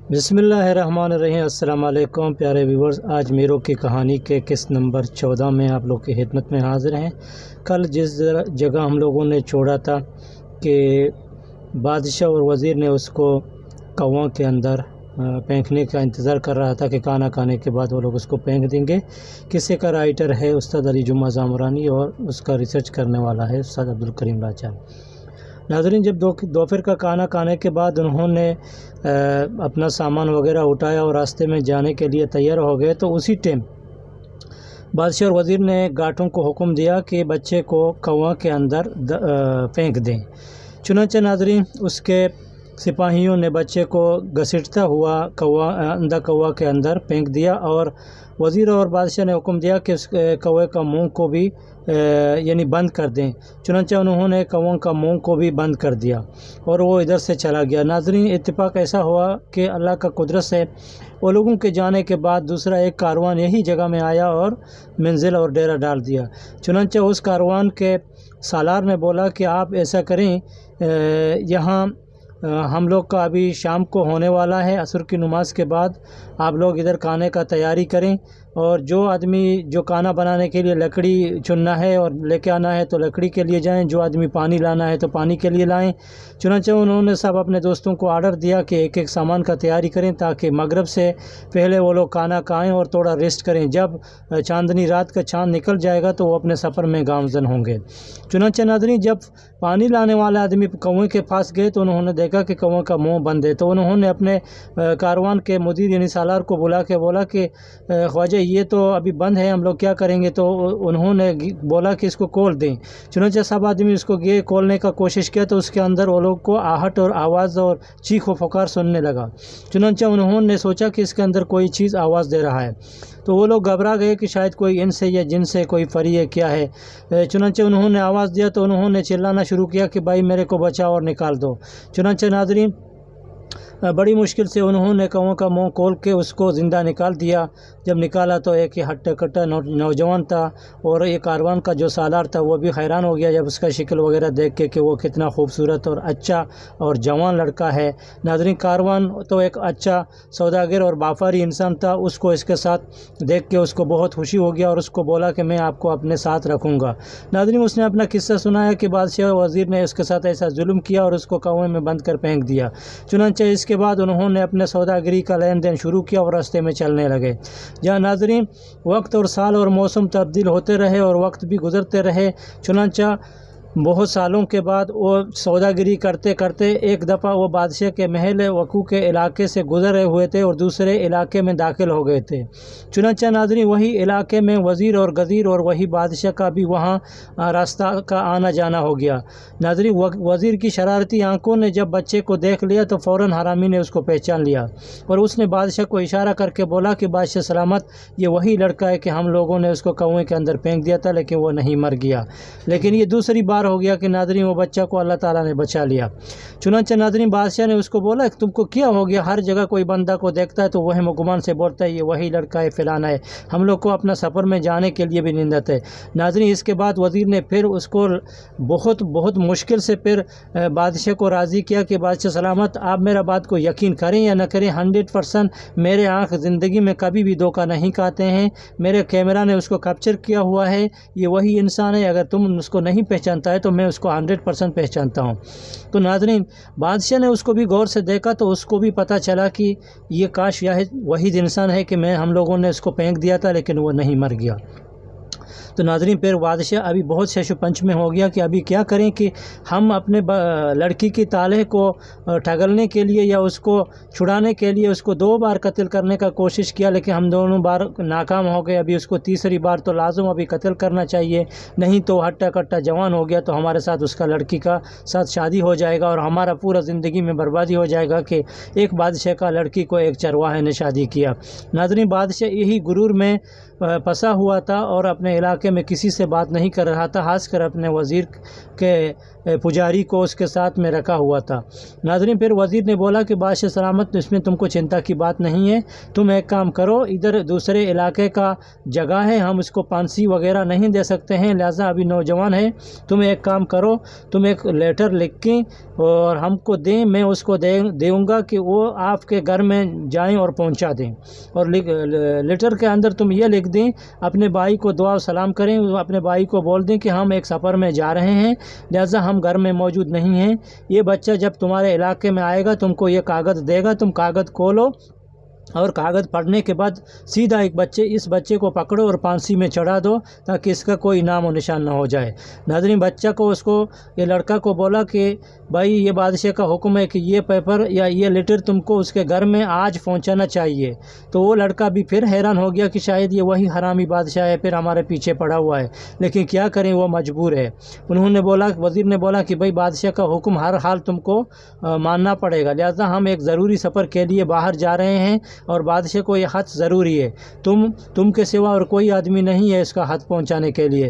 بسم اللہ الرحمن الرحیم۔ السلام علیکم پیارے ویورز، آج میرو کی کہانی کے قسط نمبر 14 میں آپ لوگ کی خدمت میں حاضر ہیں۔ کل جس جگہ ہم لوگوں نے چھوڑا تھا کہ بادشاہ اور وزیر نے اس کو کنواں کے اندر پھینکنے کا انتظار کر رہا تھا کہ کھانا کھانے کے بعد وہ لوگ اس کو پھینک دیں گے۔ قصے کا رائٹر ہے استاد علی جمعہ زامرانی اور اس کا ریسرچ کرنے والا ہے استاد عبدالکریم لاچار۔ ناظرین، جب دوپہر کا کھانا کھانے کے بعد انہوں نے اپنا سامان وغیرہ اٹھایا اور راستے میں جانے کے لیے تیار ہو گئے تو اسی ٹائم بادشاہ اور وزیر نے گارڈوں کو حکم دیا کہ بچے کو کنواں کے اندر پھینک دیں۔ چنانچہ ناظرین، اس کے سپاہیوں نے بچے کو گھسیٹتا ہوا کنواں کے اندر پھینک دیا اور وزیر اور بادشاہ نے حکم دیا کہ اس کنویں کا منہ کو بھی یعنی بند کر دیں۔ چنانچہ انہوں نے کنواں کا منہ کو بھی بند کر دیا اور وہ ادھر سے چلا گیا۔ ناظرین، اتفاق ایسا ہوا کہ اللہ کا قدرت سے وہ لوگوں کے جانے کے بعد دوسرا ایک کاروان یہی جگہ میں آیا اور منزل اور ڈیرا ڈال دیا۔ چنانچہ اس کاروان کے سالار نے بولا کہ آپ ایسا کریں، یہاں ہم لوگ کا ابھی شام کو ہونے والا ہے، عصر کی نماز کے بعد آپ لوگ ادھر کھانے کا تیاری کریں اور جو آدمی جو کھانا بنانے کے لیے لکڑی چننا ہے اور لے کے آنا ہے تو لکڑی کے لیے جائیں، جو آدمی پانی لانا ہے تو پانی کے لیے لائیں۔ چنانچہ انہوں نے سب اپنے دوستوں کو آرڈر دیا کہ ایک ایک سامان کا تیاری کریں تاکہ مغرب سے پہلے وہ لوگ کھانا کھائیں اور تھوڑا ریسٹ کریں۔ جب چاندنی رات کا چاند نکل جائے گا تو وہ اپنے سفر میں گامزن ہوں گے۔ چنانچہ ناظرین، جب پانی لانے والے آدمی کنویں کے پاس گئے تو انہوں نے دیکھا کہ کنویں کا منہ بند ہے، تو انہوں نے اپنے کاروان کے مدیر یعنی سالار کو بولا کہ خواجہ یہ تو ابھی بند ہے، ہم لوگ کیا کریں گے؟ تو انہوں نے بولا کہ اس کو کھول دیں۔ چنانچہ سب آدمی اس کو گئے کھولنے کا کوشش کیا تو اس کے اندر وہ لوگ کو آہٹ اور آواز اور چیخ و پکار سننے لگا۔ چنانچہ انہوں نے سوچا کہ اس کے اندر کوئی چیز آواز دے رہا ہے، تو وہ لوگ گھبرا گئے کہ شاید کوئی انس ہے یا جن سے کوئی پری ہے، کیا ہے۔ چنانچہ انہوں نے آواز دیا تو انہوں نے چلانا شروع کیا کہ بھائی میرے کو بچاؤ اور نکال دو۔ چنانچہ ناظرین، بڑی مشکل سے انہوں نے کنویں کا منہ کھول کے اس کو زندہ نکال دیا۔ جب نکالا تو ایک ہٹا کٹا نوجوان تھا اور ایک کاروان کا جو سالار تھا وہ بھی حیران ہو گیا جب اس کا شکل وغیرہ دیکھ کے کہ وہ کتنا خوبصورت اور اچھا اور جوان لڑکا ہے۔ ناظرین، کاروان تو ایک اچھا سوداگر اور باپاری انسان تھا، اس کو اس کے ساتھ دیکھ کے اس کو بہت خوشی ہو گیا اور اس کو بولا کہ میں آپ کو اپنے ساتھ رکھوں گا۔ ناظرین، اس نے اپنا قصہ سنایا کہ بادشاہ وزیر نے اس کے ساتھ ایسا ظلم کیا اور اس کو کنویں میں بند کر پھینک دیا۔ چنانچہ اس کے بعد انہوں نے اپنے سوداگری کا لین دین شروع کیا اور راستے میں چلنے لگے۔ جہاں ناظرین، وقت اور سال اور موسم تبدیل ہوتے رہے اور وقت بھی گزرتے رہے۔ چنانچہ بہت سالوں کے بعد وہ سوداگری کرتے کرتے ایک دفعہ وہ بادشاہ کے محل وقوع کے علاقے سے گزر رہے ہوئے تھے اور دوسرے علاقے میں داخل ہو گئے تھے۔ چنانچہ ناظرین، وہی علاقے میں وزیر اور غزیر اور وہی بادشاہ کا بھی وہاں راستہ کا آنا جانا ہو گیا۔ ناظرین، وزیر کی شرارتی آنکھوں نے جب بچے کو دیکھ لیا تو فوراً حرامی نے اس کو پہچان لیا اور اس نے بادشاہ کو اشارہ کر کے بولا کہ بادشاہ سلامت، یہ وہی لڑکا ہے کہ ہم لوگوں نے اس کو کنویں کے اندر پھینک دیا تھا لیکن وہ نہیں مر گیا۔ لیکن یہ دوسری بار ہو گیا کہ ناظرین وہ بچہ کو اللہ تعالیٰ نے بچا لیا۔ چنانچہ ناظرین، بادشاہ نے اس کو بولا کہ تم کو کیا ہو گیا؟ ہر جگہ کوئی بندہ کو دیکھتا ہے تو وہم و گمان سے بولتا ہے یہ وہی لڑکا ہے، فلانا ہے، ہم لوگ کو اپنا سفر میں جانے کے لیے بھی نندت ہے۔ ناظرین، اس کے بعد وزیر نے پھر اس کو بہت مشکل سے پھر بادشاہ کو راضی کیا کہ بادشاہ سلامت، آپ میرا بات کو یقین کریں یا نہ کریں، 100% میرے آنکھ زندگی میں کبھی بھی دھوکہ نہیں کھاتے ہیں، میرے کیمرہ نے اس کو کیپچر کیا ہوا ہے، یہ وہی انسان ہے، اگر تم اس کو نہیں پہچانتا ہے تو میں اس کو 100% پہچانتا ہوں۔ تو ناظرین، بادشاہ نے اس کو بھی غور سے دیکھا تو اس کو بھی پتہ چلا کہ یہ کاش وہی انسان ہے کہ ہم لوگوں نے اس کو پھینک دیا تھا لیکن وہ نہیں مر گیا۔ تو ناظرین، پھر بادشاہ ابھی بہت شش و پنچ میں ہو گیا کہ ابھی کیا کریں کہ ہم اپنے لڑکی کی طالح کو ٹھگلنے کے لیے یا اس کو چھڑانے کے لیے اس کو 2 بار قتل کرنے کا کوشش کیا لیکن ہم دونوں بار ناکام ہو گئے۔ ابھی اس کو تیسری بار تو لازم ابھی قتل کرنا چاہیے، نہیں تو ہٹا کٹا جوان ہو گیا تو ہمارے ساتھ اس کا لڑکی کا ساتھ شادی ہو جائے گا اور ہمارا پورا زندگی میں بربادی ہو جائے گا کہ ایک بادشاہ کا لڑکی کو ایک چرواہے نے شادی کیا۔ ناظرین، بادشاہ یہی غرور میں پھنسا ہوا تھا اور اپنے علاقے میں کسی سے بات نہیں کر رہا تھا، خاص کر اپنے وزیر کے پجاری کو اس کے ساتھ میں رکھا ہوا تھا۔ ناظرین، پھر وزیر نے بولا کہ بادشاہ سلامت، اس میں تم کو چنتا کی بات نہیں ہے، تم ایک کام کرو، ادھر دوسرے علاقے کا جگہ ہے، ہم اس کو پانسی وغیرہ نہیں دے سکتے ہیں، لہٰذا ابھی نوجوان ہے، تم ایک کام کرو، تم ایک لیٹر لکھ کے اور ہم کو دیں، میں اس کو دوں گا کہ وہ آپ کے گھر میں جائیں اور پہنچا دیں، اور لیٹر کے اندر تم یہ لکھ دیں، اپنے بھائی کو دعا و سلام کریں، اپنے بھائی کو بول دیں کہ ہم ایک سفر میں جا رہے ہیں، لہٰذا ہم گھر میں موجود نہیں ہیں، یہ بچہ جب تمہارے علاقے میں آئے گا تم کو یہ کاغذ دے گا، تم کاغذ کھولو اور کاغذ پڑھنے کے بعد سیدھا اس بچے کو پکڑو اور پھانسی میں چڑھا دو تاکہ اس کا کوئی نام و نشان نہ ہو جائے۔ ناظرین، بچہ کو یہ لڑکا کو بولا کہ بھائی یہ بادشاہ کا حکم ہے کہ یہ پیپر یا یہ لیٹر تم کو اس کے گھر میں آج پہنچانا چاہیے۔ تو وہ لڑکا بھی پھر حیران ہو گیا کہ شاید یہ وہی حرامی بادشاہ ہے، پھر ہمارے پیچھے پڑا ہوا ہے، لیکن کیا کریں، وہ مجبور ہے۔ وزیر نے بولا کہ بھائی بادشاہ کا حکم ہر حال تم کو ماننا پڑے گا، لہذا ہم ایک ضروری سفر کے لیے باہر جا رہے ہیں اور بادشاہ کو یہ خط ضروری ہے، تم کے سوا اور کوئی آدمی نہیں ہے اس کا خط پہنچانے کے لیے۔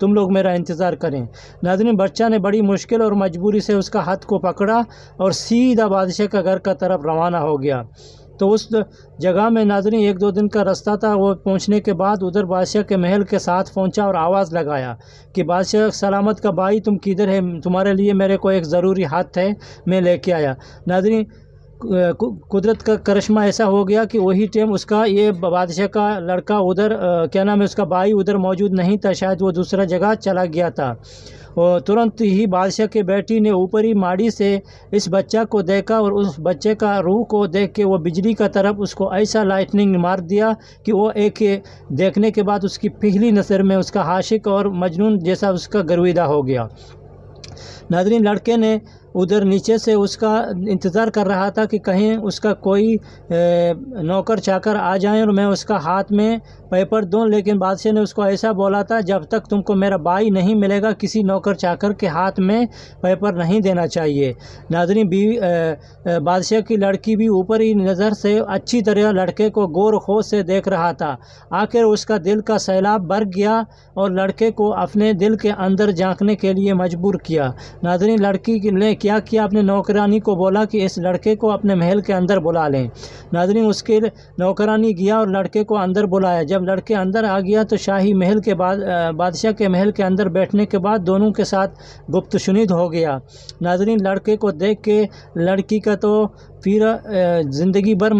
تم لوگ میرا انتظار کریں۔ ناظرین، بچہ نے بڑی مشکل اور مجبوری سے اس کا خط کو پکڑا اور سیدھا بادشاہ کا گھر کا طرف روانہ ہو گیا۔ تو اس جگہ میں ناظرین 1-2 دن کا رستہ تھا، وہ پہنچنے کے بعد ادھر بادشاہ کے محل کے ساتھ پہنچا اور آواز لگایا کہ بادشاہ سلامت کا بھائی تم کدھر ہے، تمہارے لیے میرے کو ایک ضروری خط ہے، میں لے کے آیا۔ ناظرین، قدرت کا کرشمہ ایسا ہو گیا کہ وہی ٹائم اس کا یہ بادشاہ کا لڑکا ادھر اس کا بھائی ادھر موجود نہیں تھا، شاید وہ دوسرا جگہ چلا گیا تھا۔ اور ترنت ہی بادشاہ کی بیٹی نے اوپری ماڑی سے اس بچہ کو دیکھا اور اس بچے کا روح کو دیکھ کے وہ بجلی کا طرف اس کو ایسا لائٹننگ مار دیا کہ وہ ایک دیکھنے کے بعد اس کی پہلی نظر میں اس کا عاشق اور مجنون جیسا اس کا گرویدہ ہو گیا۔ ناظرین، لڑکے نے ادھر نیچے سے اس کا انتظار کر رہا تھا کہ کہیں اس کا کوئی نوکر چاکر آ جائیں اور میں اس کا ہاتھ میں پیپر دوں، لیکن بادشاہ نے اس کو ایسا بولا تھا جب تک تم کو میرا بھائی نہیں ملے گا کسی نوکر چاکر کے ہاتھ میں پیپر نہیں دینا چاہیے۔ ناظرین، بادشاہ کی لڑکی بھی اوپر ہی نظر سے اچھی طرح لڑکے کو غور و خوض سے دیکھ رہا تھا، آخر اس کا دل کا سیلاب بھر گیا اور لڑکے کو اپنے دل کے اندر جھانکنے کے لیے مجبور کیا۔ ناظرین، لڑکی نے کیا اپنے نوکرانی کو بولا کہ اس لڑکے کو اپنے محل کے اندر بلا لیں۔ ناظرین، اس کے نوکرانی گیا اور لڑکے کو اندر بلایا۔ جب لڑکے اندر آ گیا تو شاہی محل کے بادشاہ کے محل کے اندر بیٹھنے کے بعد دونوں کے ساتھ گفت شنید ہو گیا۔ ناظرین، لڑکے کو دیکھ کے لڑکی کا تو پھر زندگی بھر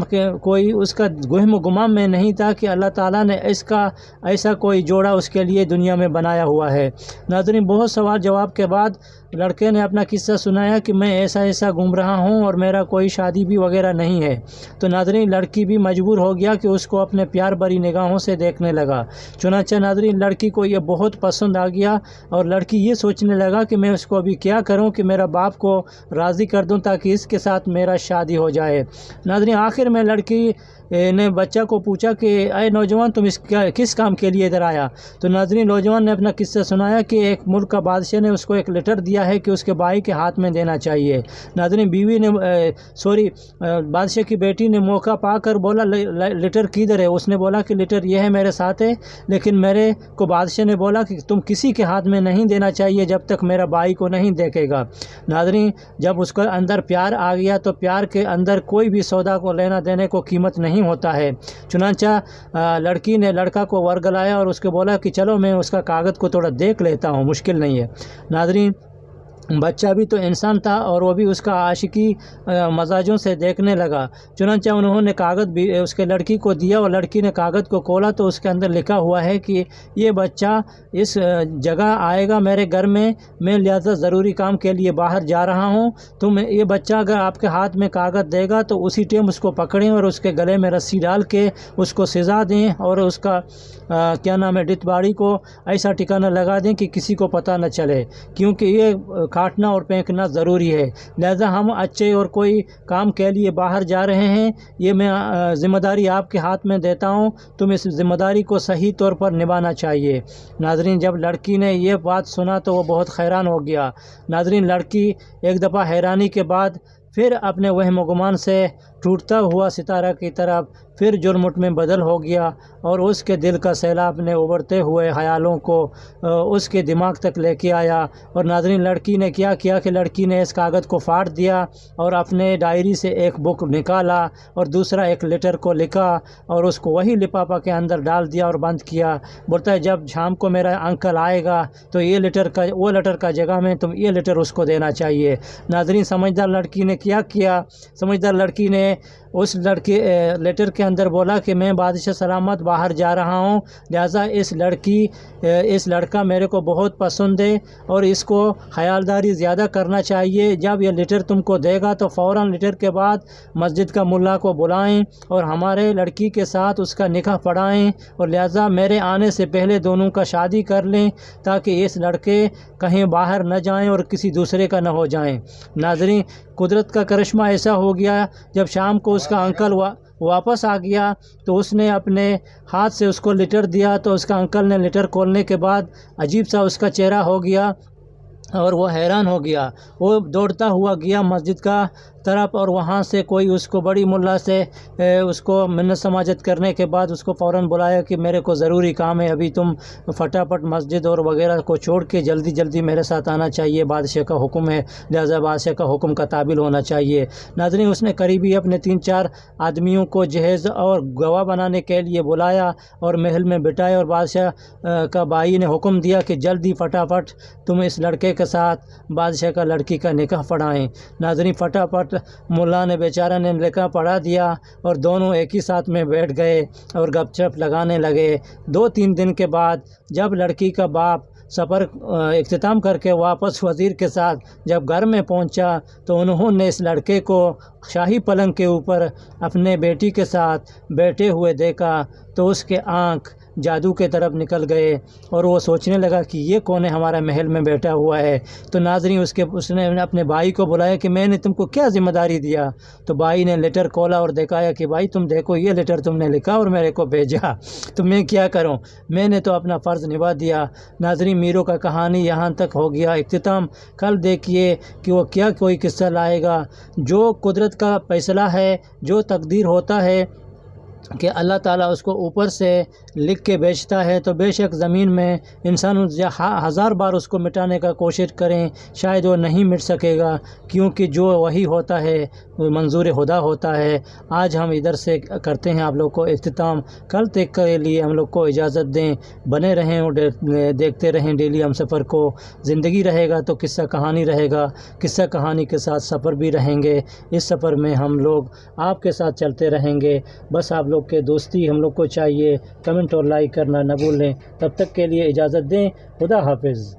کوئی اس کا گہم و گمان میں نہیں تھا کہ اللہ تعالیٰ نے ایسا کوئی جوڑا اس کے لیے دنیا میں بنایا ہوا ہے۔ ناظرین، بہت سوال جواب کے بعد لڑکے نے اپنا قصہ سنایا کہ میں ایسا گھوم رہا ہوں اور میرا کوئی شادی بھی وغیرہ نہیں ہے۔ تو ناظرین، لڑکی بھی مجبور ہو گیا کہ اس کو اپنے پیار بھری نگاہوں سے دیکھنے لگا۔ چنانچہ ناظرین، لڑکی کو یہ بہت پسند آ گیا اور لڑکی یہ سوچنے لگا کہ میں اس کو ابھی کیا کروں کہ میرا باپ کو راضی کر دوں تاکہ اس کے ساتھ میرا شادی ہو جائے۔ ناظرین، آخر میں لڑکی نے بچہ کو پوچھا کہ اے نوجوان، تم کس کام کے لیے ادھر آیا؟ تو ناظرین، نوجوان نے اپنا قصہ سنایا کہ ایک ملک کا بادشاہ نے اس کو ایک لیٹر دیا ہے کہ اس کے بھائی کے ہاتھ میں دینا چاہیے۔ ناظرین، بادشاہ کی بیٹی نے موقع پا کر بولا لیٹر کدھر ہے؟ اس نے بولا کہ لیٹر یہ ہے میرے ساتھ ہے، لیکن میرے کو بادشاہ نے بولا کہ تم کسی کے ہاتھ میں نہیں دینا چاہیے جب تک میرا بھائی کو نہیں دیکھے گا۔ ناظرین، جب اس کے اندر پیار آ گیا تو پیار کے اندر کوئی بھی سودا کو لینا دینے کو قیمت نہیں ہوتا ہے۔ چنانچہ لڑکی نے لڑکا کو ورگلایا اور اس کو بولا کہ چلو میں اس کا کاغذ کو تھوڑا دیکھ لیتا ہوں، مشکل نہیں ہے۔ ناظرین، بچہ بھی تو انسان تھا اور وہ بھی اس کا عاشقی مزاجوں سے دیکھنے لگا۔ چنانچہ انہوں نے کاغذ بھی اس کے لڑکی کو دیا اور لڑکی نے کاغذ کو کھولا تو اس کے اندر لکھا ہوا ہے کہ یہ بچہ اس جگہ آئے گا میرے گھر میں لہذا ضروری کام کے لیے باہر جا رہا ہوں، یہ بچہ اگر آپ کے ہاتھ میں کاغذ دے گا تو اسی ٹائم اس کو پکڑیں اور اس کے گلے میں رسی ڈال کے اس کو سزا دیں اور اس کا ڈتھ باڑی کو ایسا ٹھکانہ لگا دیں کہ کسی کو پتہ نہ چلے، کیونکہ یہ کاٹنا اور پھینکنا ضروری ہے۔ لہذا ہم اچھے اور کوئی کام کے لیے باہر جا رہے ہیں، یہ میں ذمہ داری آپ کے ہاتھ میں دیتا ہوں، تم اس ذمہ داری کو صحیح طور پر نبھانا چاہیے۔ ناظرین، جب لڑکی نے یہ بات سنا تو وہ بہت حیران ہو گیا۔ ناظرین، لڑکی ایک دفعہ حیرانی کے بعد پھر اپنے وہم و گمان سے ٹوٹتا ہوا ستارہ کی طرف پھر جرمٹ میں بدل ہو گیا، اور اس کے دل کا سیلاب نے ابھرتے ہوئے خیالوں کو اس کے دماغ تک لے کے آیا۔ اور ناظرین، لڑکی نے کیا کیا کہ لڑکی نے اس کاغذ کو پھاڑ دیا اور اپنے ڈائری سے ایک بک نکالا اور دوسرا ایک لیٹر کو لکھا اور اس کو وہی لفافہ کے اندر ڈال دیا اور بند کیا۔ بولتا ہے جب شام کو میرا انکل آئے گا تو یہ لیٹر کا جگہ میں تم یہ لیٹر اس کو دینا چاہیے۔ ناظرین، سمجھدار لڑکی نے کیا کیا؟ سمجھدار لڑکی نے اس لیٹر کے اندر بولا کہ میں بادشاہ سلامت باہر جا رہا ہوں، لہٰذا اس لڑکا میرے کو بہت پسند ہے اور اس کو خیالداری زیادہ کرنا چاہیے۔ جب یہ لیٹر تم کو دے گا تو فوراً لیٹر کے بعد مسجد کا ملا کو بلائیں اور ہمارے لڑکی کے ساتھ اس کا نکاح پڑھائیں، اور لہٰذا میرے آنے سے پہلے دونوں کا شادی کر لیں تاکہ اس لڑکے کہیں باہر نہ جائیں اور کسی دوسرے کا نہ ہو جائیں۔ ناظرین، قدرت کا کرشمہ ایسا ہو گیا، جب شام کو اس کا انکل واپس آ گیا تو اس نے اپنے ہاتھ سے اس کو لیٹر دیا، تو اس کا انکل نے لیٹر کھولنے کے بعد عجیب سا اس کا چہرہ ہو گیا اور وہ حیران ہو گیا۔ وہ دوڑتا ہوا گیا مسجد کا طرف اور وہاں سے کوئی اس کو بڑی ملا سے اس کو منت سماجت کرنے کے بعد اس کو فوراً بلایا کہ میرے کو ضروری کام ہے، ابھی تم فٹافٹ مسجد اور وغیرہ کو چھوڑ کے جلدی میرے ساتھ آنا چاہیے، بادشاہ کا حکم ہے، لہذا بادشاہ کا حکم کا تابع ہونا چاہیے۔ ناظرین، اس نے قریبی اپنے 3-4 آدمیوں کو جہیز اور گواہ بنانے کے لیے بلایا اور محل میں بٹھایا، اور بادشاہ کا بھائی نے حکم دیا کہ جلدی فٹافٹ تم اس لڑکے کے ساتھ بادشاہ کا لڑکی کا نکاح پڑھائیں۔ ناظرین، فٹافٹ ملا نے بیچارہ نے نکاح پڑھا دیا اور دونوں ایک ہی ساتھ میں بیٹھ گئے اور گپ شپ لگانے لگے۔ 2-3 دن کے بعد جب لڑکی کا باپ سفر اختتام کر کے واپس وزیر کے ساتھ جب گھر میں پہنچا تو انہوں نے اس لڑکے کو شاہی پلنگ کے اوپر اپنے بیٹی کے ساتھ بیٹھے ہوئے دیکھا تو اس کے آنکھ جادو کے طرف نکل گئے اور وہ سوچنے لگا کہ یہ کون ہے ہمارا محل میں بیٹھا ہوا ہے۔ تو ناظرین، اس نے اپنے بھائی کو بلایا کہ میں نے تم کو کیا ذمہ داری دیا؟ تو بھائی نے لیٹر کھولا اور دکھایا کہ بھائی تم دیکھو، یہ لیٹر تم نے لکھا اور میرے کو بھیجا، تو میں کیا کروں؟ میں نے تو اپنا فرض نبھا دیا۔ ناظرین، میرو کا کہانی یہاں تک ہو گیا اختتام۔ کل دیکھیے کہ وہ کیا کوئی قصہ لائے گا۔ جو قدرت کا فیصلہ ہے، جو تقدیر ہوتا ہے کہ اللہ تعالیٰ اس کو اوپر سے لکھ کے بیچتا ہے، تو بے شک زمین میں انسان 1000 بار اس کو مٹانے کا کوشش کریں، شاید وہ نہیں مٹ سکے گا، کیونکہ جو وہی ہوتا ہے وہ منظور خدا ہوتا ہے۔ آج ہم ادھر سے کرتے ہیں آپ لوگ کو اختتام۔ کل تک کے لیے ہم لوگ کو اجازت دیں، بنے رہیں اور دیکھتے رہیں ڈیلی ہم سفر کو۔ زندگی رہے گا تو قصہ کہانی رہے گا، قصہ کہانی کے ساتھ سفر بھی رہیں گے۔ اس سفر میں ہم لوگ آپ کے ساتھ چلتے رہیں گے، بس آپ لوگ کے دوستی ہم لوگ کو چاہیے۔ کمنٹ اور لائک کرنا نہ بھولیں۔ تب تک کے لیے اجازت دیں، خدا حافظ۔